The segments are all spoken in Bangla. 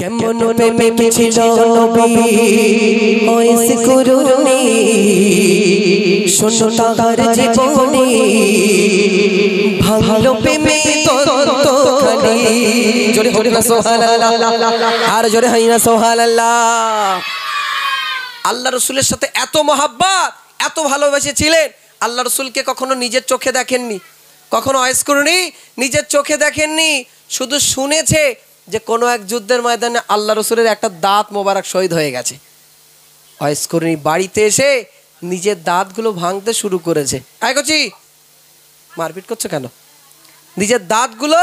কেমন প্রেমিক ছিল নবী ওয়াইস করুনি শোনো তার জীবনী ভালো প্রেমে ততখানি জোরে জোরে সুবহানাল্লাহ আর জোরে হাইনা সুবহানাল্লাহ। আল্লাহ রাসূলের সাথে এত মহব্বত এত ভালোবেসেছিলেন। আল্লাহ রাসূলকে কখনো নিজের চোখে দেখেননি, কখনো ওয়াইস করুনি নিজের চোখে দেখেননি, শুধু শুনেছে যে কোনো এক যুদ্ধের ময়দানে আল্লাহ রসুলের একটা দাঁত মোবারক শহীদ হয়ে গেছে। ওয়াইস করুনি বাড়িতে এসে নিজের দাঁতগুলো ভাঙতে শুরু করেছে। আয় কচি মারপিট করছো কেন? নিজের দাঁতগুলো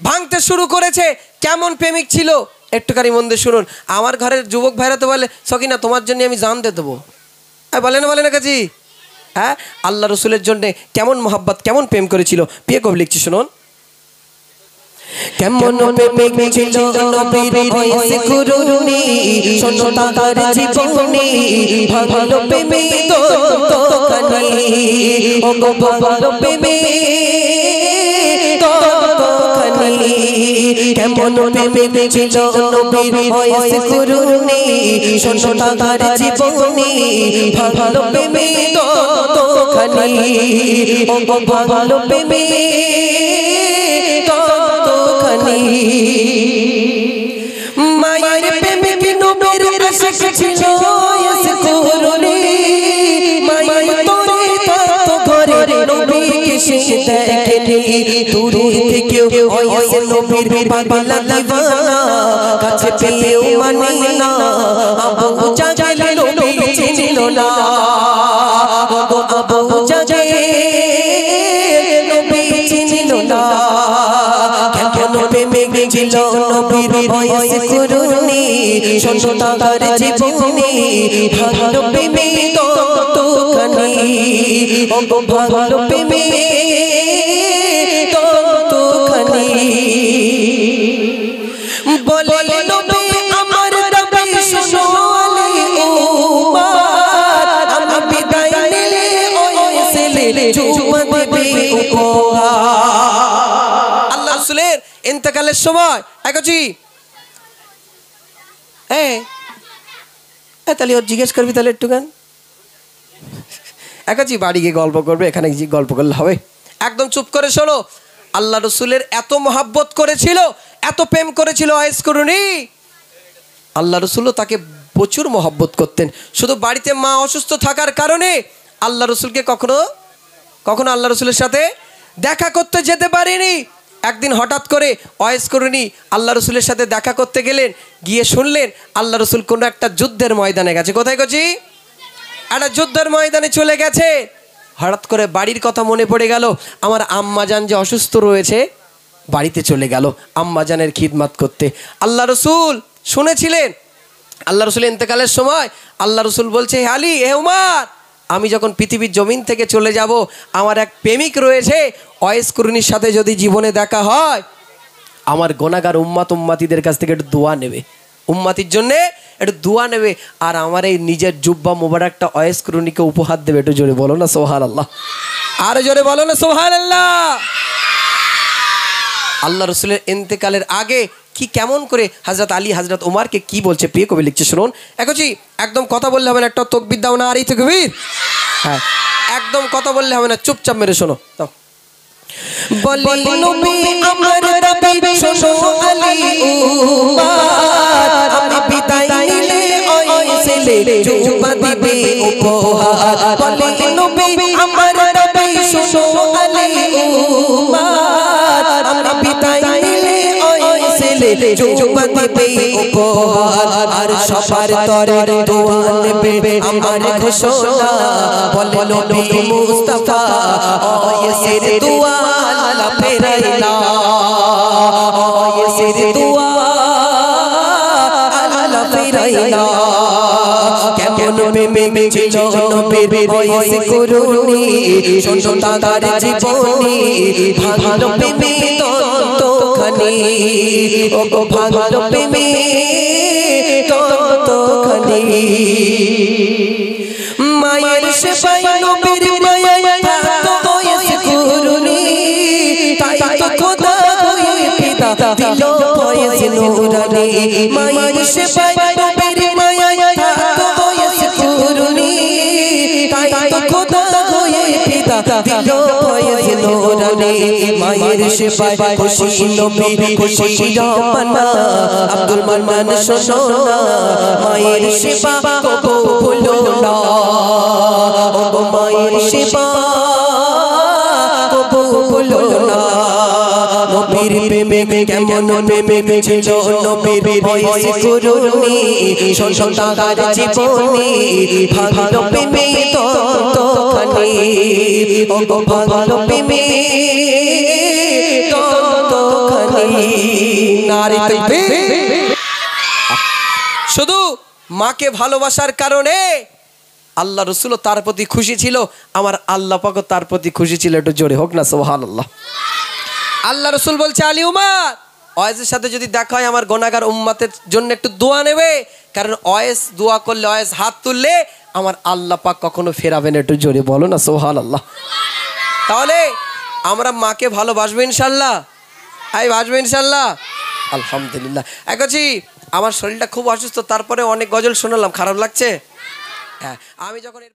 ভাঙতে শুরু করেছে। কেমন প্রেমিক ছিল একটুখানি মন দিয়ে শুনুন। আমার ঘরের যুবক ভাইরা তো বলে সকিনা তোমার জন্য আমি জান দিয়ে দেবো, বলে না কাজী? হ্যাঁ, আল্লাহ রসুলের জন্যে কেমন মোহাব্বত কেমন প্রেম করেছিল প্রিয় কবি লিখছি শুনুন। কেমন প্রেমিক ছিল নবীর ওয়াইস করুনি শোনো তার জীবনী ভালো প্রেমে ততখানি ও গো ভালো প্রেমে ততখানি। কেমন প্রেমিক ছিল নবীর ওয়াইস করুনি শোনো তার জীবনী ভালো প্রেমে ততখানি ও গো ভালো প্রেমে মায়ের প্রেমিক নবীর আশিক ছিল ওয়াইস করুনি মায়ের তোরে তত ঘরে নবীকে সে দেখেনি দূর থেকে ওয়াইস নবীর পাগলা দিওয়ানা কাছে পেলেও মানে না আবু জাহেল নবী চিনল না আবু জাহেল নবী চিনল না। কেমন প্রেমিক ছিল নবীর ওয়াইস করুনি শোনো তার জীবনী ভালো প্রেমে ততখানি ও গো ভালো প্রেমে ততখানি। বলে নবী আমার দাবি শোনো আলী উম্মার আমি বিদায় নিলে ওয়াইস লে চুমা দেবে উপহার। আল্লাহ রাসূলের ইন্তেকালের সময় একজি তাহলে ওর জিজ্ঞেস করবি তাহলে একটু গান একজি বাড়ি গিয়ে গল্প করবে, এখানে গল্প করলে হবে? একদম চুপ করে শোনো। আল্লাহ রসুলের এত মহাব্বত করেছিল এত প্রেম করেছিল ওয়াইস করুনি। আল্লাহ রসুলও তাকে প্রচুর মহব্বত করতেন। শুধু বাড়িতে মা অসুস্থ থাকার কারণে আল্লাহ রসুলকে কখনো কখনো আল্লাহ রসুলের সাথে দেখা করতে যেতে পারেনি। একদিন হঠাৎ করে ওয়াইস করুনি আল্লাহ রসুলের সাথে দেখা করতে গেলেন, গিয়ে শুনলেন আল্লাহ রসুল কোনো একটা যুদ্ধের ময়দানে গেছে। কোথায় গেছি? একটা যুদ্ধের ময়দানে চলে গেছে। হঠাৎ করে বাড়ির কথা মনে পড়ে গেল, আমার আম্মাজান যে অসুস্থ রয়েছে, বাড়িতে চলে গেল আম্মাজানের খিদমত করতে। আল্লাহ রসুল শুনেছিলেন আল্লাহ রসুল ইন্তেকালের সময় আল্লাহ রসুল বলছে হে আলী হে উমার, আমি যখন পৃথিবীর জমিন থেকে চলে যাব আমার এক প্রেমিক রয়েছে ওয়াইস করুনির সাথে যদি জীবনে দেখা হয় আমার গুনাহগার উম্মাতিদের কাছ থেকে একটু দোয়া নেবে, উম্মাতির জন্যে একটু দোয়া নেবে, আর আমার এই নিজের জুব্বা মোবারকটা ওয়াইস করুনিকে উপহার দেবে। একটু জোরে বলো না সুবহানাল্লাহ, আর জোরে বলো না সুবহানাল্লাহ। আল্লাহ রসুলের ইন্তেকালের আগে কি কেমন করে হযরত আলী হযরত উমারকে কি বলছে প্রিয় কবি লিখছে শুনুন। একজি একদম কথা বললে হবে না, একটা তাকবীর দাও না, আর এই তাকবীর। হ্যাঁ, একদম কথা বললে হবে না, চুপচাপ মেরে শোনো। দাও বলি নবী আমার দাবি শোনো আলী উমার আমি বিদায় নিলে ওয়াইস লে চুমা দিবে উপহার। বলি নবী আমার দাবি শোনো আলী উমার আমি বিদায় নিলে ওয়াইস লে চুমা দিবে উপহার। আর সবার তরে দোয়া নেবে আমার ঘোষণা বলে নবী মুস্তাফা ওয়াইসের দোয়া আল্লাহ ফেরাইলা ওয়াইসের দোয়া আল্লাহ ফেরাইলা। কেমন প্রেমিক ছিল নবীর ওয়াইস করুনি শোনো তার জীবনী ভালো প্রেমে ততখানি ও গো ভালো প্রেমে ততখানি। মায়ের সেবায় নবীর মায়া থাকতো ওয়াইস করুনি তাই তো খোদা হয়ে পিতা দিল ওয়াইস নূরানি মায়ের সেবায় নবীর মায়ায় থাকতো বয়স কুরুনি তাই তো খোদা হয়ে পিতা দিল বয়স নূরানি মায়ের সেবায় খুশি নবী খুশি রব্বানা আব্দুল মান্নান শোনো না মায়ের সেবা কবুল না ও মায়ের সেবা কবুল না নবীর প্রেমে কেমন প্রেমে ছিল নবীর বয়স কুরুনি সন্তান জীবনী ভালো প্রেমে তো খানি ও ভালো প্রেমে তো খানি নারী তাকবীর শুধু মাকে ভালোবাসার কারণে আল্লাহ রাসূলও তার প্রতি খুশি ছিল আমার আল্লাহ পাকও তার প্রতি খুশি ছিল একটু জোরে হোক না সুবহানাল্লাহ আল্লাহ রাসূল বলছে আলী উমর ওয়াইসের সাথে যদি দেখা হয় আমার গুনাহগার উম্মতের জন্য একটু দোয়া নেবে কারণ ওয়াইস দোয়া করলে ওয়াইস হাত তুললে আমার আল্লাহ পাক কখনো ফেরাবে না একটু জোরে বলো না সুবহানাল্লাহ তাহলে আমরা মাকে ভালোবাসবো ইনশাআল্লাহ ভাসবো ইনশাআল্লাহ আলহামদুলিল্লাহ একছি আমার শরীরটা খুব অসুস্থ তারপরে অনেক গজল শোনালাম খারাপ লাগছে হ্যাঁ আমি যখন